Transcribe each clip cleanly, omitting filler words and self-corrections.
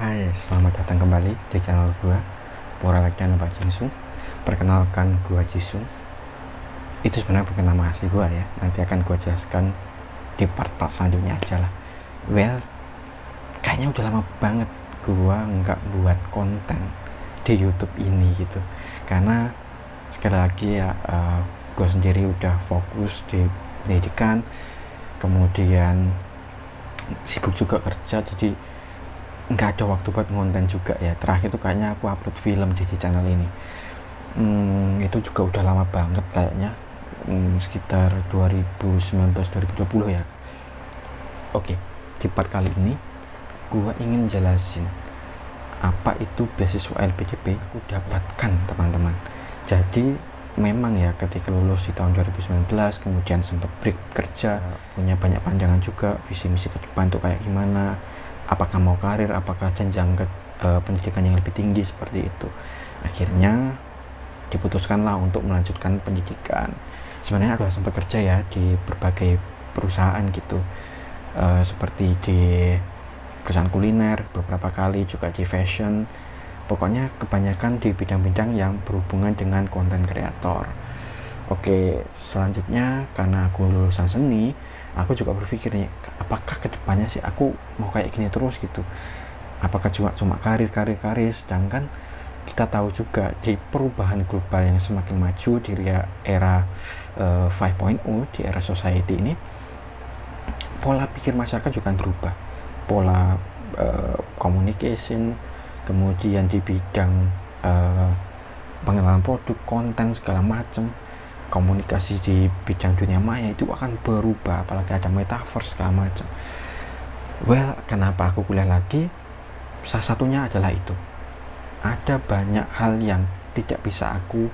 Hai, selamat datang kembali di channel gua, Puralekdan Pak Jinsung. Perkenalkan gua Jisung. Itu sebenarnya bukan nama asli gua ya. Nanti akan gua jelaskan di part-part selanjutnya aja lah. Well, kayaknya udah lama banget gua nggak buat konten di YouTube ini gitu. Karena sekali lagi ya, gua sendiri udah fokus di pendidikan, kemudian sibuk juga kerja, jadi nggak ada waktu buat konten juga ya. Terakhir tuh kayaknya aku upload film di channel ini, itu juga udah lama banget kayaknya, sekitar 2019-2020 ya. Oke, di part kali ini gua ingin jelasin apa itu beasiswa LPDP aku dapatkan, teman-teman. Jadi memang ya, ketika lulus di tahun 2019 kemudian sempat break kerja, punya banyak pandangan juga visi misi ke depan tuh kayak gimana, apakah mau karir, apakah jenjang ke pendidikan yang lebih tinggi, seperti itu. Akhirnya diputuskanlah untuk melanjutkan pendidikan. Sebenarnya aku sempat kerja ya di berbagai perusahaan gitu, seperti di perusahaan kuliner beberapa kali, juga di fashion. Pokoknya kebanyakan di bidang-bidang yang berhubungan dengan konten kreator. Oke, selanjutnya karena aku lulusan seni, aku juga berpikir nih, apakah kedepannya sih aku mau kayak gini terus gitu, apakah cuma karir, sedangkan kita tahu juga di perubahan global yang semakin maju di era 5.0, di era society ini, pola pikir masyarakat juga berubah, pola communication, kemudian di bidang pengenalan produk, konten segala macam, komunikasi di bidang dunia maya itu akan berubah, apalagi ada metaverse segala macam. Well, kenapa aku kuliah lagi? Salah satunya adalah itu. Ada banyak hal yang tidak bisa aku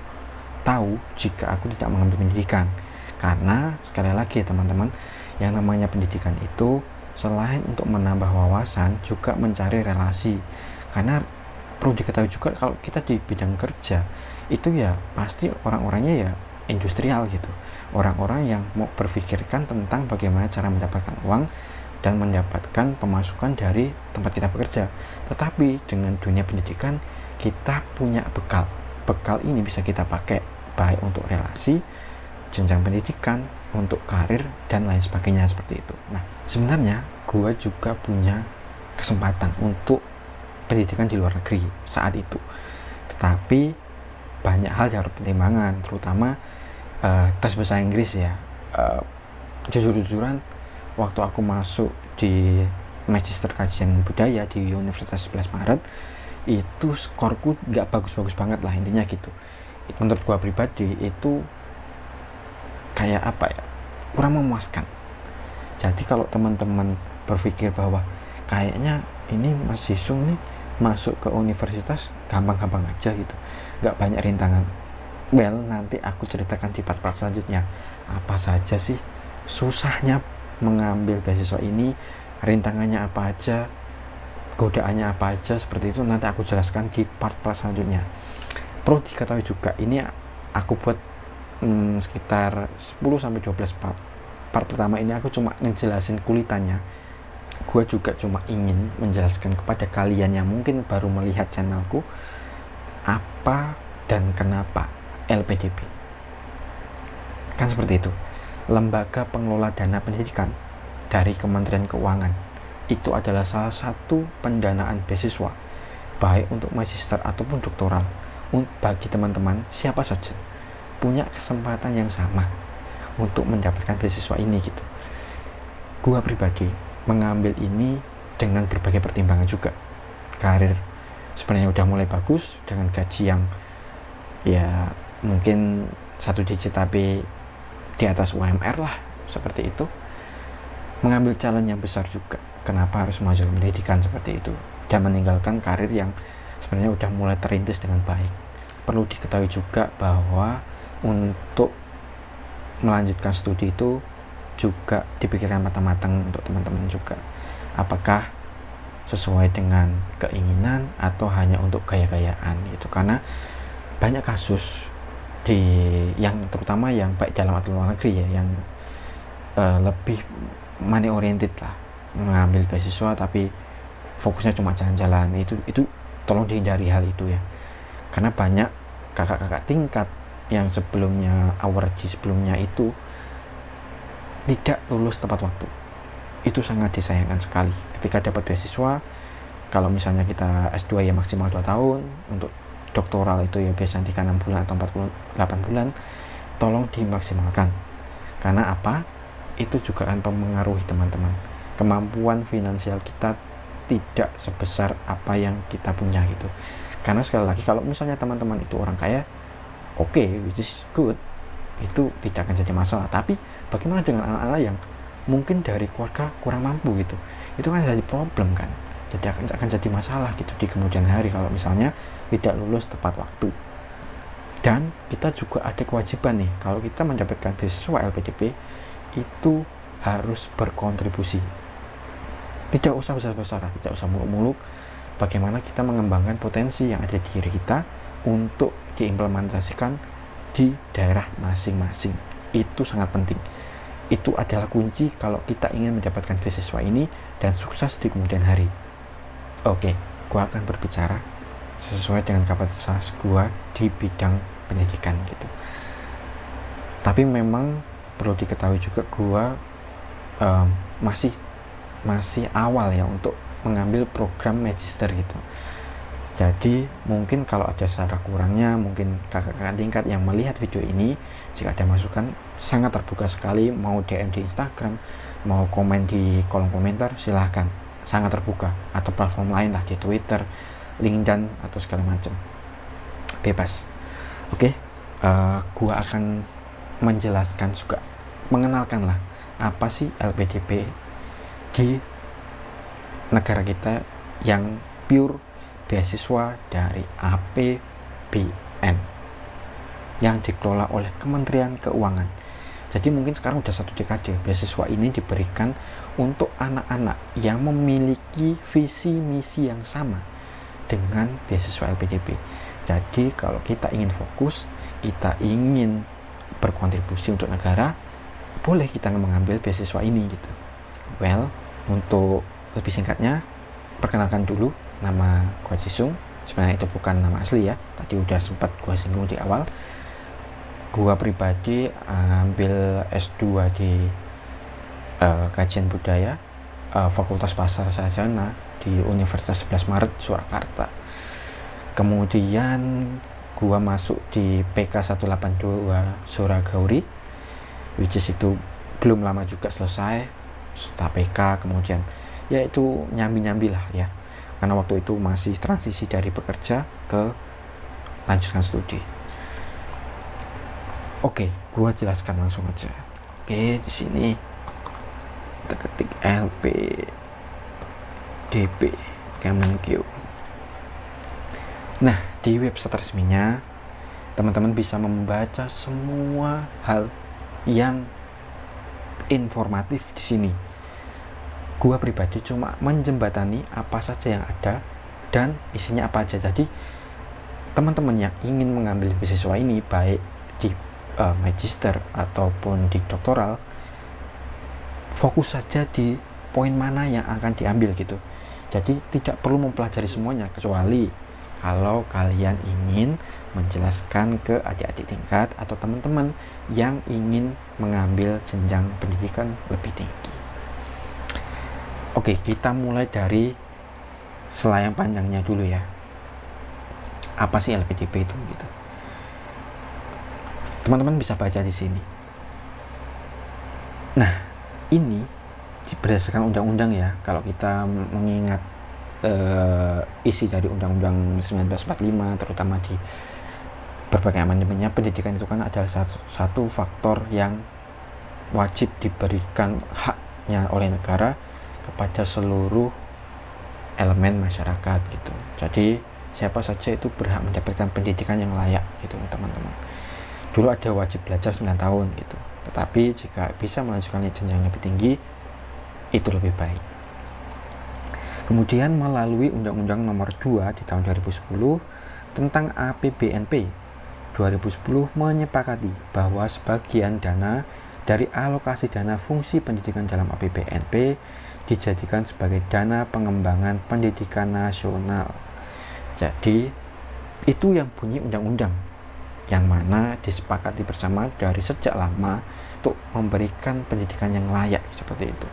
tahu jika aku tidak mengambil pendidikan. Karena sekali lagi teman-teman, yang namanya pendidikan itu selain untuk menambah wawasan, juga mencari relasi. Karena perlu diketahui juga, kalau kita di bidang kerja itu ya pasti orang-orangnya ya industrial gitu, orang-orang yang mau berpikirkan tentang bagaimana cara mendapatkan uang dan mendapatkan pemasukan dari tempat kita bekerja. Tetapi dengan dunia pendidikan, kita punya bekal ini bisa kita pakai baik untuk relasi, jenjang pendidikan, untuk karir, dan lain sebagainya, seperti itu. Nah, sebenarnya gue juga punya kesempatan untuk pendidikan di luar negeri saat itu, tetapi banyak hal yang harus pertimbangan, terutama tes bahasa Inggris ya. Jujur-jujuran, waktu aku masuk di Magister Kajian Budaya di Universitas 11 Maret, itu skorku nggak bagus-bagus banget lah, intinya gitu. Menurut gua pribadi itu kayak apa ya, kurang memuaskan. Jadi kalau teman-teman berpikir bahwa kayaknya ini Mas Jisung nih masuk ke universitas gampang-gampang aja gitu, nggak banyak rintangan, well, nanti aku ceritakan di part-part selanjutnya apa saja sih susahnya mengambil beasiswa ini, rintangannya apa aja, godaannya apa aja, seperti itu nanti aku jelaskan di part-part selanjutnya. Perlu diketahui juga, ini aku buat sekitar 10-12 part. Part pertama ini aku cuma ngejelasin kulitannya. Gue juga cuma ingin menjelaskan kepada kalian yang mungkin baru melihat channelku, apa dan kenapa LPDP. Kan seperti itu. Lembaga pengelola dana pendidikan dari Kementerian Keuangan itu adalah salah satu pendanaan beasiswa, baik untuk magister ataupun doktoral. Bagi teman-teman siapa saja punya kesempatan yang sama untuk mendapatkan beasiswa ini gitu. Gua pribadi mengambil ini dengan berbagai pertimbangan juga. Karir sebenarnya udah mulai bagus dengan gaji yang ya mungkin 1 digit tapi di atas UMR lah, seperti itu. Mengambil challenge yang besar juga, kenapa harus melanjutkan pendidikan seperti itu dan meninggalkan karir yang sebenarnya udah mulai terintis dengan baik. Perlu diketahui juga bahwa untuk melanjutkan studi itu juga dipikirkan matang-matang untuk teman-teman juga, apakah sesuai dengan keinginan atau hanya untuk gaya-gayaan gitu. Karena banyak kasus yang terutama yang baik dalam atau luar negeri ya, yang lebih money oriented lah, mengambil beasiswa tapi fokusnya cuma jalan-jalan. Itu tolong dihindari hal itu ya, karena banyak kakak-kakak tingkat yang sebelumnya awardi sebelumnya itu tidak lulus tepat waktu. Itu sangat disayangkan sekali. Ketika dapat beasiswa, kalau misalnya kita S2 ya maksimal 2 tahun, untuk doktoral itu ya biasanya 36 bulan atau 48 bulan, tolong dimaksimalkan. Karena apa? Itu juga akan mempengaruhi teman-teman. Kemampuan finansial kita tidak sebesar apa yang kita punya gitu. Karena sekali lagi, kalau misalnya teman-teman itu orang kaya, oke, which is good, itu tidak akan jadi masalah. Tapi bagaimana dengan anak-anak yang mungkin dari keluarga kurang mampu gitu? Itu kan jadi problem kan. Jadi akan jadi masalah gitu di kemudian hari kalau misalnya tidak lulus tepat waktu. Dan kita juga ada kewajiban nih, kalau kita mendapatkan beasiswa LPDP itu harus berkontribusi. Tidak usah besar-besaran, tidak usah muluk-muluk. Bagaimana kita mengembangkan potensi yang ada di diri kita untuk diimplementasikan di daerah masing-masing. Itu sangat penting. Itu adalah kunci kalau kita ingin mendapatkan beasiswa ini dan sukses di kemudian hari. Oke, gua akan berbicara sesuai dengan kapasitas gua di bidang pendidikan gitu. Tapi memang perlu diketahui juga gua masih awal ya untuk mengambil program magister gitu. Jadi mungkin kalau ada salah kurangnya, mungkin kakak-kakak tingkat yang melihat video ini, jika ada masukan, sangat terbuka sekali. Mau DM di Instagram, mau komen di kolom komentar, silahkan, sangat terbuka. Atau platform lain lah, di Twitter, LinkedIn, atau segala macam, bebas. Oke, gua akan menjelaskan juga, mengenalkan lah apa sih LPDP di negara kita yang pure beasiswa dari APBN yang dikelola oleh Kementerian Keuangan. Jadi mungkin sekarang udah 1 dekade beasiswa ini diberikan untuk anak-anak yang memiliki visi misi yang sama dengan beasiswa LPDP. Jadi kalau kita ingin fokus, kita ingin berkontribusi untuk negara, boleh kita mengambil beasiswa ini gitu. Well, untuk lebih singkatnya, perkenalkan dulu, nama gua Jisung. Sebenarnya itu bukan nama asli ya, tadi udah sempat gua singgung di awal. Gua pribadi ambil S2 di kajian budaya, Fakultas Pasar Sarjana di Universitas 11 Maret Surakarta. Kemudian gua masuk di PK 182 Suragauri, which is itu belum lama juga selesai setelah PK. Kemudian ya itu nyambi-nyambi lah ya, karena waktu itu masih transisi dari bekerja ke lanjutkan studi. Oke, gua jelaskan langsung aja. Oke, di sini kita ketik LPDP Kemenkeu. Nah, di website resminya teman-teman bisa membaca semua hal yang informatif di sini. Gua pribadi cuma menjembatani apa saja yang ada dan isinya apa aja. Jadi teman-teman yang ingin mengambil beasiswa ini, baik di magister ataupun di doktoral, fokus saja di poin mana yang akan diambil gitu. Jadi tidak perlu mempelajari semuanya, kecuali kalau kalian ingin menjelaskan ke adik-adik tingkat atau teman-teman yang ingin mengambil jenjang pendidikan lebih tinggi. Oke, kita mulai dari selayang panjangnya dulu ya. Apa sih LPDP itu gitu? Teman-teman bisa baca di sini. Nah, ini berdasarkan undang-undang ya. Kalau kita mengingat isi dari Undang-Undang 1945, terutama di berbagai amandemennya, pendidikan itu kan adalah satu faktor yang wajib diberikan haknya oleh negara kepada seluruh elemen masyarakat gitu. Jadi siapa saja itu berhak mendapatkan pendidikan yang layak gitu teman-teman. Dulu ada wajib belajar 9 tahun gitu, tetapi jika bisa melanjutkannya jenjang lebih tinggi, itu lebih baik. Kemudian melalui Undang-Undang Nomor 2 di tahun 2010 tentang APBNP 2010 menyepakati bahwa sebagian dana dari alokasi dana fungsi pendidikan dalam APBNP dijadikan sebagai dana pengembangan pendidikan nasional. Jadi itu yang bunyi undang-undang yang mana disepakati bersama dari sejak lama untuk memberikan pendidikan yang layak seperti itu.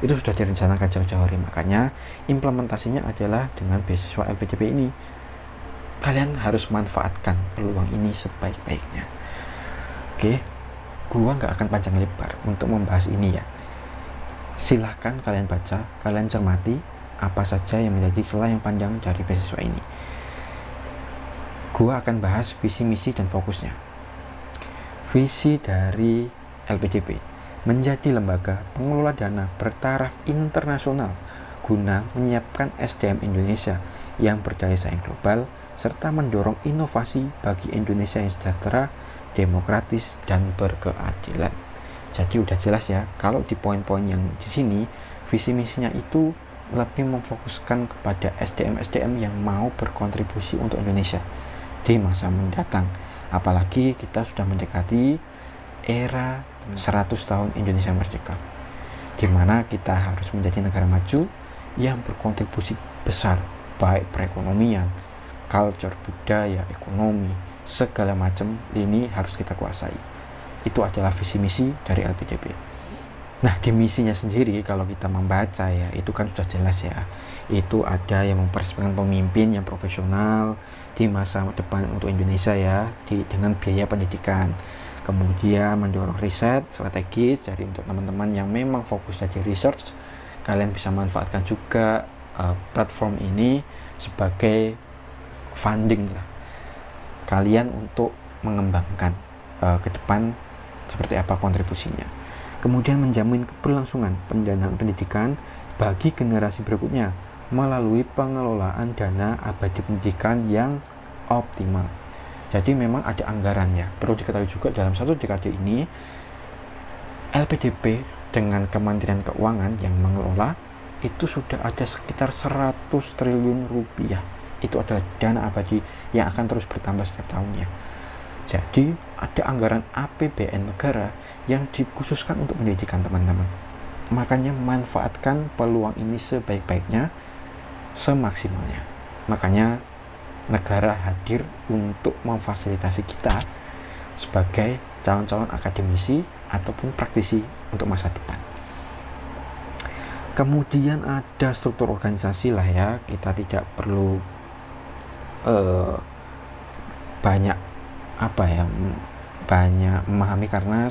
Itu sudah direncanakan jauh-jauh hari, makanya implementasinya adalah dengan beasiswa LPDP ini. Kalian harus manfaatkan peluang ini sebaik-baiknya. Oke, gua nggak akan panjang lebar untuk membahas ini ya. Silahkan kalian baca, kalian cermati apa saja yang menjadi celah yang panjang dari beasiswa ini. Gua akan bahas visi misi dan fokusnya. Visi dari LPDP menjadi lembaga pengelola dana bertaraf internasional guna menyiapkan SDM Indonesia yang berdaya saing global serta mendorong inovasi bagi Indonesia yang sejahtera, demokratis, dan berkeadilan. Jadi udah jelas ya, kalau di poin-poin yang di sini visi misinya itu lebih memfokuskan kepada SDM-SDM yang mau berkontribusi untuk Indonesia di masa mendatang. Apalagi kita sudah mendekati era 100 tahun Indonesia merdeka, di mana kita harus menjadi negara maju yang berkontribusi besar baik perekonomian, culture, budaya, ekonomi, segala macam ini harus kita kuasai. Itu adalah visi misi dari LPDP. Nah, di misinya sendiri kalau kita membaca ya, itu kan sudah jelas ya. Itu ada yang mempersiapkan pemimpin yang profesional di masa depan untuk Indonesia ya, dengan biaya pendidikan. Kemudian mendorong riset strategis dari untuk teman-teman yang memang fokusnya di research. Kalian bisa manfaatkan juga platform ini sebagai funding lah kalian untuk mengembangkan ke depan seperti apa kontribusinya. Kemudian menjamin keberlangsungan pendanaan pendidikan bagi generasi berikutnya melalui pengelolaan dana abadi pendidikan yang optimal. Jadi memang ada anggaran ya. Perlu diketahui juga dalam satu dekade ini LPDP dengan Kementerian Keuangan yang mengelola itu sudah ada sekitar 100 triliun rupiah. Itu adalah dana abadi yang akan terus bertambah setiap tahunnya. Jadi ada anggaran APBN negara yang dikhususkan untuk pendidikan teman-teman. Makanya manfaatkan peluang ini sebaik-baiknya, semaksimalnya. Makanya negara hadir untuk memfasilitasi kita sebagai calon-calon akademisi ataupun praktisi untuk masa depan. Kemudian ada struktur organisasi lah ya, kita tidak perlu banyak memahami karena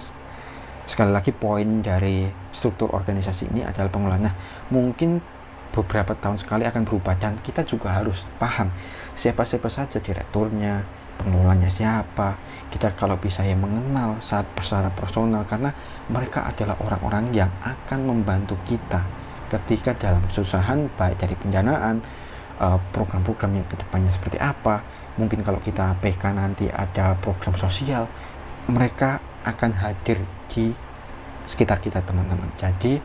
sekali lagi poin dari struktur organisasi ini adalah pengelolaan. Nah, mungkin beberapa tahun sekali akan berubah dan kita juga harus paham siapa-siapa saja direkturnya, pengelolanya siapa. Kita kalau bisa ya mengenal secara personal karena mereka adalah orang-orang yang akan membantu kita ketika dalam kesusahan baik dari pendanaan, program-program yang kedepannya seperti apa. Mungkin kalau kita PK nanti ada program sosial, mereka akan hadir di sekitar kita teman-teman. Jadi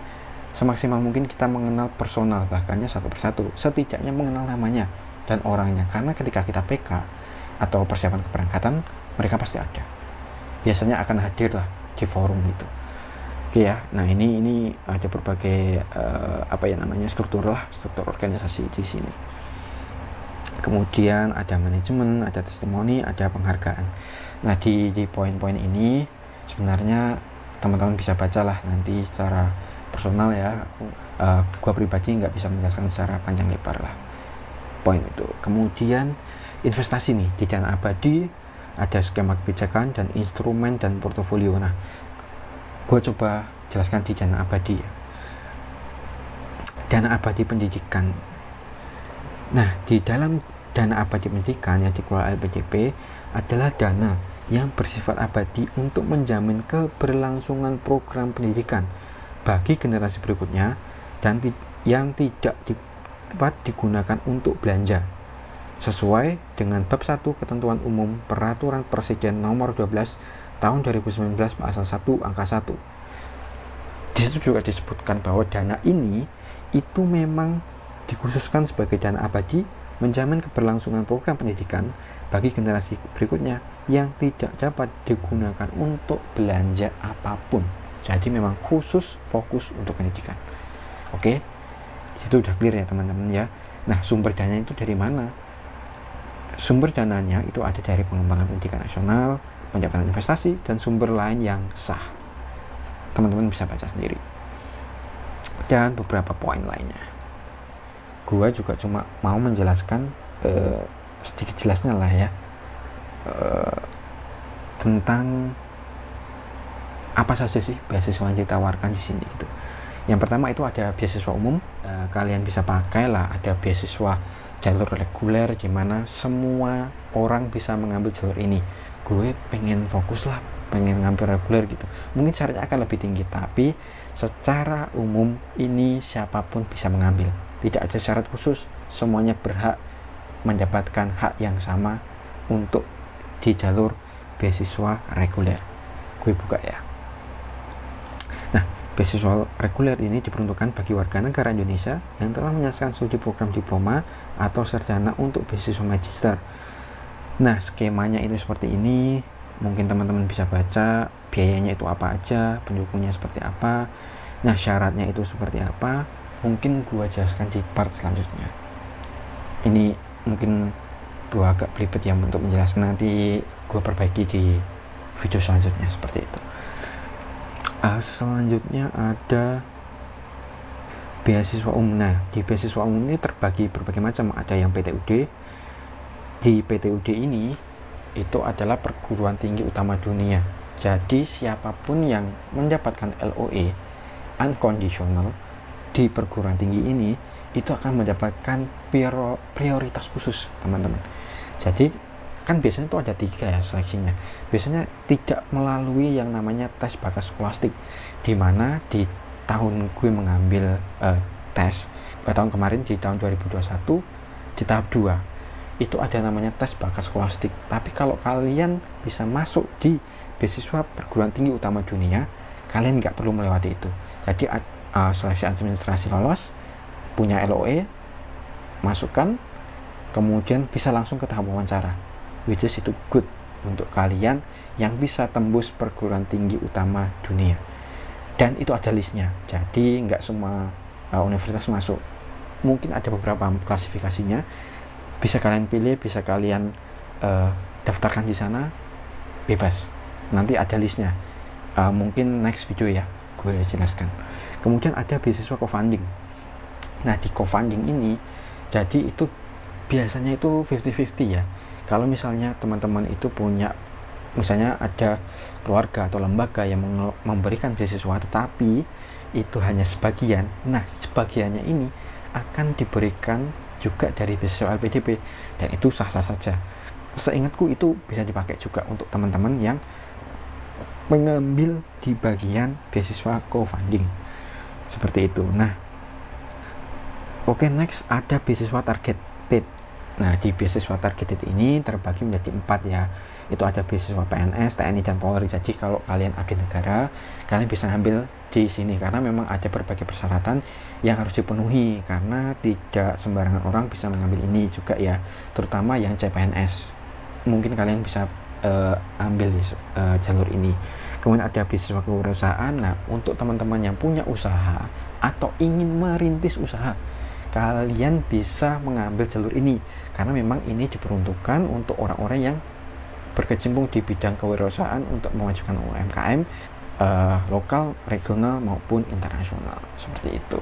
semaksimal mungkin kita mengenal personal, bahkannya satu persatu, setidaknya mengenal namanya dan orangnya, karena ketika kita PK atau persiapan keberangkatan mereka pasti ada, biasanya akan hadir lah di forum itu. Oke ya, nah ini ada berbagai struktur organisasi di sini. Kemudian ada manajemen, ada testimoni, ada penghargaan. Nah di poin-poin ini sebenarnya teman-teman bisa bacalah nanti secara personal ya. Gua pribadi nggak bisa menjelaskan secara panjang lebar lah poin itu. Kemudian investasi nih di dana abadi, ada skema kebijakan dan instrumen dan portofolio. Nah, gua coba jelaskan di dana abadi ya. Dana abadi pendidikan. Nah, di dalam dana abadi pendidikan yang dikelola LPDP adalah dana yang bersifat abadi untuk menjamin keberlangsungan program pendidikan bagi generasi berikutnya dan yang tidak dapat digunakan untuk belanja sesuai dengan bab 1 Ketentuan Umum Peraturan Presiden Nomor 12 Tahun 2019 Pasal 1 Angka 1. Di situ juga disebutkan bahwa dana ini itu memang dikhususkan sebagai dana abadi menjamin keberlangsungan program pendidikan bagi generasi berikutnya yang tidak dapat digunakan untuk belanja apapun. Jadi memang khusus fokus untuk pendidikan. Oke. Itu udah clear ya teman-teman ya. Nah, sumber dananya itu dari mana? Sumber dananya itu ada dari pengembangan pendidikan nasional, pendapatan investasi, dan sumber lain yang sah. Teman-teman bisa baca sendiri. Dan beberapa poin lainnya. Gua juga cuma mau menjelaskan sedikit jelasnya lah ya, tentang apa saja sih beasiswa yang ditawarkan di sini gitu. Yang pertama itu ada beasiswa umum, kalian bisa pakai lah, ada beasiswa jalur reguler gimana semua orang bisa mengambil jalur ini. Gue pengen fokus lah, pengen ngambil reguler gitu. Mungkin syaratnya akan lebih tinggi, tapi secara umum ini siapapun bisa mengambil. Tidak ada syarat khusus, semuanya berhak mendapatkan hak yang sama untuk di jalur beasiswa reguler. Gue buka ya. Nah, beasiswa reguler ini diperuntukkan bagi warga negara Indonesia yang telah menyelesaikan studi program diploma atau sarjana untuk beasiswa magister. Nah, skemanya itu seperti ini. Mungkin teman-teman bisa baca biayanya itu apa aja, pendukungnya seperti apa. Nah, syaratnya itu seperti apa. Mungkin gua jelaskan di part selanjutnya. Ini mungkin gua agak belibet ya untuk menjelaskan, nanti gua perbaiki di video selanjutnya seperti itu. Selanjutnya ada beasiswa umum. Nah, di beasiswa umum ini terbagi berbagai macam. Ada yang PTUD. Di PTUD ini itu adalah perguruan tinggi utama dunia. Jadi siapapun yang mendapatkan LOE unconditional di perguruan tinggi ini itu akan mendapatkan prioritas khusus, teman-teman. Jadi kan biasanya itu ada 3 ya seleksinya. Biasanya tidak melalui yang namanya tes bakat skolastik, dimana di tahun gue mengambil tes tahun kemarin di tahun 2021 di tahap 2 itu ada namanya tes bakat skolastik. Tapi kalau kalian bisa masuk di beasiswa perguruan tinggi utama dunia, kalian nggak perlu melewati itu. Jadi seleksi administrasi lolos, punya LOE, masukkan, kemudian bisa langsung ke tahap wawancara, which is itu good untuk kalian yang bisa tembus perguruan tinggi utama dunia. Dan itu ada listnya, jadi nggak semua universitas masuk. Mungkin ada beberapa klasifikasinya, bisa kalian pilih, bisa kalian daftarkan di sana, bebas. Nanti ada listnya, mungkin next video ya gue jelaskan. Kemudian ada beasiswa co-funding. Nah, di co-funding ini jadi itu biasanya itu 50-50 ya. Kalau misalnya teman-teman itu punya, misalnya ada keluarga atau lembaga yang memberikan beasiswa tetapi itu hanya sebagian, nah sebagiannya ini akan diberikan juga dari beasiswa LPDP, dan itu sah-sah saja. Seingatku itu bisa dipakai juga untuk teman-teman yang mengambil di bagian beasiswa co-funding seperti itu. Nah, oke, next ada beasiswa targeted. Nah, di beasiswa targeted ini terbagi menjadi 4 ya. Itu ada beasiswa PNS, TNI, dan Polri. Jadi kalau kalian abdi negara, kalian bisa ambil di sini karena memang ada berbagai persyaratan yang harus dipenuhi, karena tidak sembarangan orang bisa mengambil ini juga ya, terutama yang CPNS. Mungkin kalian bisa ambil di jalur ini. Kemudian ada beasiswa kewirausahaan. Nah, untuk teman-teman yang punya usaha atau ingin merintis usaha, kalian bisa mengambil jalur ini karena memang ini diperuntukkan untuk orang-orang yang berkecimpung di bidang kewirausahaan untuk memajukan UMKM lokal, regional maupun internasional seperti itu.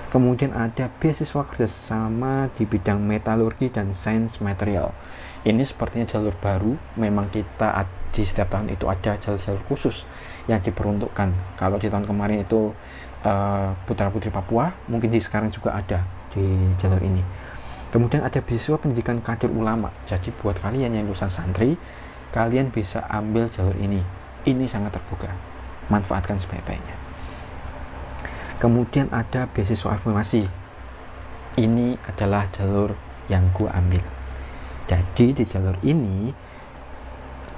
Kemudian ada beasiswa kerjasama di bidang metalurgi dan sains material. Ini sepertinya jalur baru. Memang kita di setiap tahun itu ada jalur-jalur khusus yang diperuntukkan. Kalau di tahun kemarin itu putra putri Papua, mungkin di sekarang juga ada di jalur ini. Kemudian ada beasiswa pendidikan kader ulama. Jadi buat kalian yang lulusan santri, kalian bisa ambil jalur ini. Ini sangat terbuka, manfaatkan sebaik-baiknya. Kemudian ada beasiswa afirmasi. Ini adalah jalur yang gua ambil. Jadi di jalur ini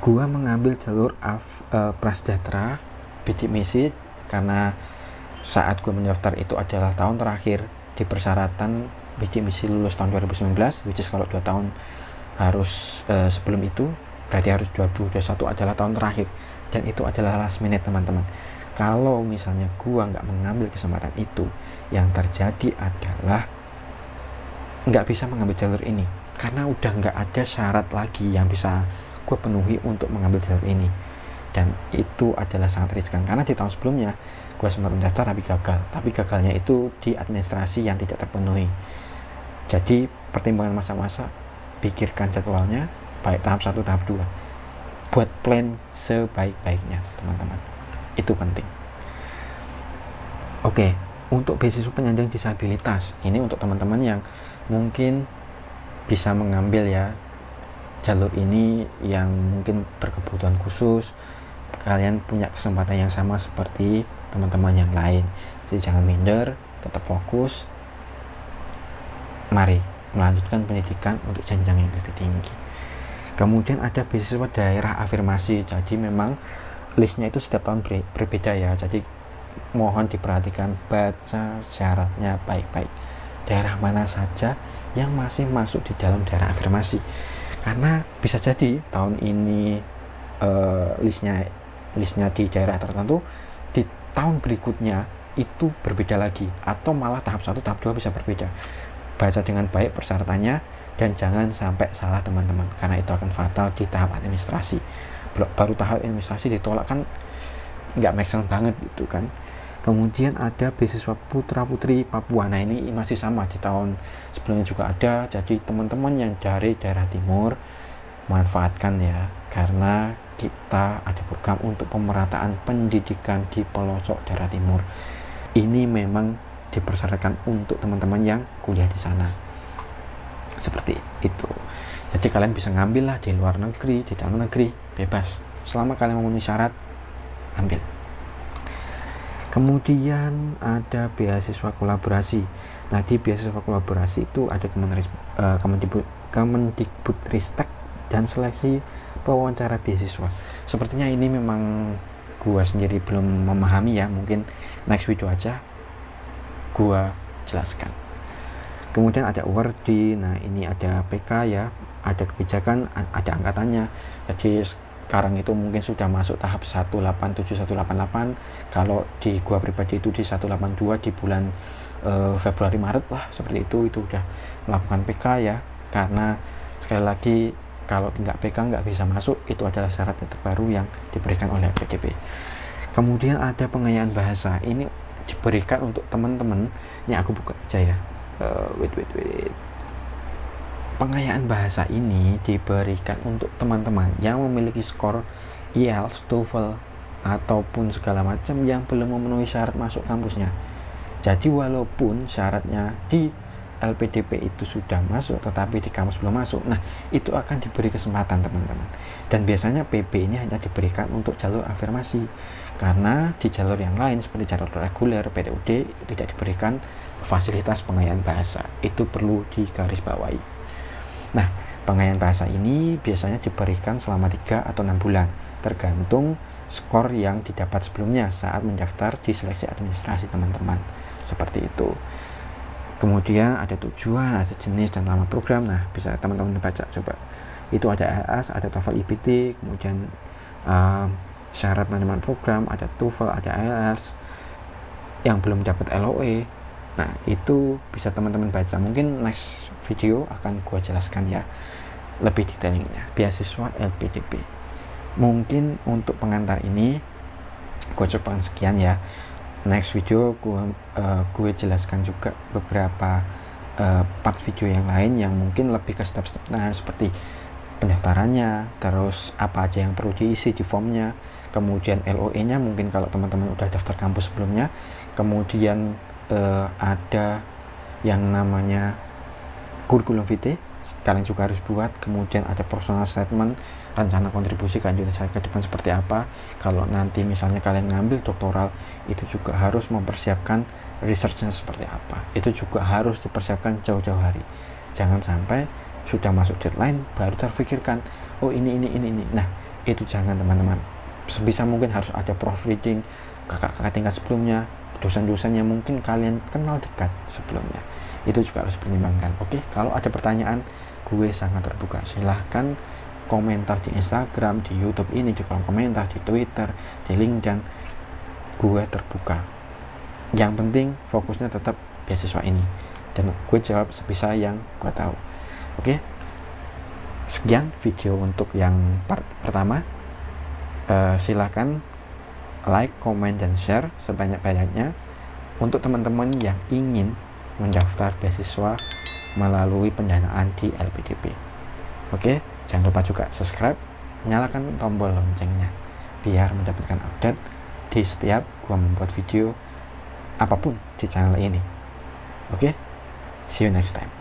gua mengambil jalur prasejahtera bidik misi, karena saat gua mendaftar itu adalah tahun terakhir di persyaratan bidik misi lulus tahun 2019, which is kalau 2 tahun harus sebelum itu berarti harus 2021 adalah tahun terakhir, dan itu adalah last minute teman-teman. Kalau misalnya gua nggak mengambil kesempatan itu, yang terjadi adalah nggak bisa mengambil jalur ini karena udah nggak ada syarat lagi yang bisa gue penuhi untuk mengambil jalur ini. Dan itu adalah sangat riskan karena di tahun sebelumnya gue sempat mendaftar tapi gagalnya itu di administrasi yang tidak terpenuhi. Jadi pertimbangan masa-masa, pikirkan jadwalnya baik tahap 1 tahap 2, buat plan sebaik-baiknya teman-teman, itu penting. Oke, untuk beasiswa penyandang disabilitas ini untuk teman-teman yang mungkin bisa mengambil ya jalur ini, yang mungkin berkebutuhan khusus, kalian punya kesempatan yang sama seperti teman-teman yang lain. Jadi jangan minder, tetap fokus, mari melanjutkan pendidikan untuk jenjang yang lebih tinggi. Kemudian ada beasiswa daerah afirmasi. Jadi memang listnya itu setiap tahun berbeda ya, jadi mohon diperhatikan, baca syaratnya baik-baik, daerah mana saja yang masih masuk di dalam daerah afirmasi. Karena bisa jadi tahun ini listnya di daerah tertentu, di tahun berikutnya itu berbeda lagi, atau malah tahap 1 tahap 2 bisa berbeda. Baca dengan baik persyaratannya dan jangan sampai salah teman-teman, karena itu akan fatal di tahap administrasi. Baru tahap administrasi ditolak kan nggak make sense banget gitu kan. Kemudian ada beasiswa putra putri Papua. Nah ini masih sama, di tahun sebelumnya juga ada. Jadi teman-teman yang dari daerah timur manfaatkan ya, karena kita ada program untuk pemerataan pendidikan di pelosok daerah timur. Ini memang dipersyaratkan untuk teman-teman yang kuliah di sana, seperti itu. Jadi kalian bisa ngambil lah di luar negeri, di dalam negeri, bebas selama kalian memenuhi syarat, ambil. Kemudian ada beasiswa kolaborasi. Nah di beasiswa kolaborasi itu ada Kemendikbudristek dan seleksi pewawancara beasiswa. Sepertinya ini memang gua sendiri belum memahami ya, mungkin next video aja gua jelaskan. Kemudian ada awardee. Nah ini ada PK ya, ada kebijakan, ada angkatannya. Jadi sekarang itu mungkin sudah masuk tahap 187 188. Kalau di gua pribadi itu di 182 di bulan Februari Maret lah, seperti itu udah melakukan PK ya. Karena sekali lagi kalau nggak PK nggak bisa masuk, itu adalah syarat yang terbaru yang diberikan oleh LPDP. Kemudian ada pengayaan bahasa. Ini diberikan untuk teman-teman, ini aku buka aja ya. Wait. Pengayaan bahasa ini diberikan untuk teman-teman yang memiliki skor IELTS, TOEFL, ataupun segala macam yang belum memenuhi syarat masuk kampusnya. Jadi walaupun syaratnya di LPDP itu sudah masuk, tetapi di kampus belum masuk, nah itu akan diberi kesempatan teman-teman. Dan biasanya PB ini hanya diberikan untuk jalur afirmasi, karena di jalur yang lain seperti jalur reguler, PTUD, tidak diberikan fasilitas pengayaan bahasa. Itu perlu digarisbawahi. Nah, pengayaan bahasa ini biasanya diberikan selama 3 atau 6 bulan, tergantung skor yang didapat sebelumnya saat mendaftar di seleksi administrasi teman-teman. Seperti itu. Kemudian ada tujuan, ada jenis dan nama program. Nah, bisa teman-teman baca coba. Itu ada AS, ada TOEFL IPT, kemudian syarat penerimaan program, ada TOEFL, ada IELTS, yang belum dapat LOE. Nah itu bisa teman-teman baca. Mungkin next video akan gua jelaskan ya lebih detailnya beasiswa LPDP. Mungkin untuk pengantar ini gua coba sekian ya. Next video gue jelaskan juga beberapa part video yang lain yang mungkin lebih ke step-step, nah seperti pendaftarannya, terus apa aja yang perlu diisi di formnya, kemudian LOE nya mungkin kalau teman-teman udah daftar kampus sebelumnya, kemudian ada yang namanya kurikulum vitae kalian juga harus buat, kemudian ada personal statement, rencana kontribusi kelanjutan saya ke depan seperti apa. Kalau nanti misalnya kalian ngambil doktoral, itu juga harus mempersiapkan researchnya seperti apa, itu juga harus dipersiapkan jauh-jauh hari. Jangan sampai sudah masuk deadline baru terpikirkan oh ini. Nah itu jangan teman-teman. Sebisa mungkin harus ada proofreading kakak-kakak tingkat sebelumnya, dosen-dosen yang mungkin kalian kenal dekat sebelumnya, itu juga harus dipertimbangkan. Oke, kalau ada pertanyaan gue sangat terbuka, silahkan komentar di Instagram, di YouTube ini, di kolom komentar, di Twitter, di LinkedIn, gue terbuka. Yang penting fokusnya tetap beasiswa ini, dan gue jawab sebisa yang gue tahu. Oke, sekian video untuk yang part pertama. Silakan like, comment, dan share sebanyak-banyaknya untuk teman-teman yang ingin mendaftar beasiswa melalui pendanaan di LPDP. Oke, jangan lupa juga subscribe, nyalakan tombol loncengnya biar mendapatkan update di setiap gua membuat video apapun di channel ini. Oke, see you next time.